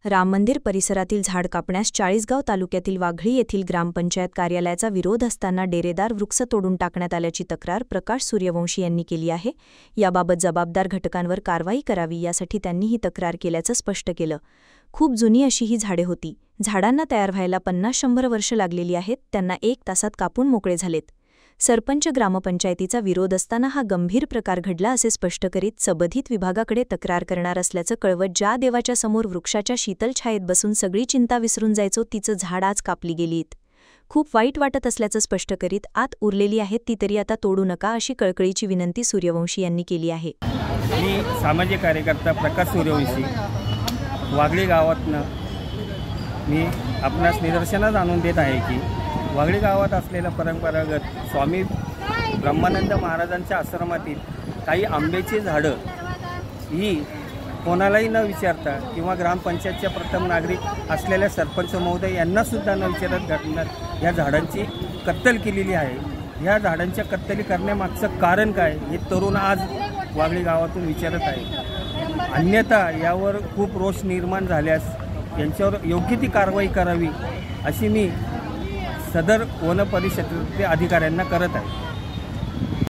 राम मंदिर परिसरातील झाड कापण्यास चाळीसगाव तालुक्यातील वाघळी येथील ग्रामपंचायत कार्यालयाचा विरोध असताना डेरेदार वृक्ष तोडून टाकण्यात आल्याची तक्रार प्रकाश सूर्यवंशी यांनी केली आहे। याबाबत जबाबदार घटकांवर कारवाई करावी यासाठी त्यांनी ही तक्रार केल्याचं स्पष्ट केलं। खूप जुनी अशी ही झाडे होती। झाडांना तयार व्हायला 50-100 वर्ष लागलेली आहेत। त्यांना 1 तासात कापून मोकळे झालेत। सरपंच ग्रामपंचायतीचा विरोध असताना हा गंभीर प्रकार घडला असे स्पष्ट करीत संबंधित विभागाकडे तक्रार करणार असल्याचं कळवत ज्या देवाच्या समोर वृक्षाच्या शीतल छायेत बसून सगळी चिंता विसरून जायचो तिचं झाड आज कापली गेलीत। खूप वाईट वाटत असल्याचं स्पष्ट करीत आत उरलेली आहेत ती तरी आता तोडू नका अशी कळकळीची विनंती सूर्यवंशी यांनी केली आहे। मी सामाजिक कार्यकर्ता प्रकाश सूर्यवंशी वाघळी गावातनं मी आपणास निदर्शनास आणून देत आहे की वाघळी गावात असलेल्या परंपरागत स्वामी ब्रह्मानंद महाराजांच्या आश्रमातील काही आंब्याची झाडं ही कोणालाही न विचारता किंवा ग्रामपंचायतच्या प्रथम नागरिक असलेल्या सरपंच महोदय यांनासुद्धा न विचारत घटनात या झाडांची कत्तल केलेली आहे। ह्या झाडांच्या कत्तली करण्यामागचं कारण काय हे तरुण आज वाघळी गावातून विचारत आहे। अन्यथा यावर खूप रोष निर्माण झाल्यास यांच्यावर योग्य ती कारवाई करावी अशी मी सदर वन परिषदेच्या अधिकाऱ्यांना करत आहे।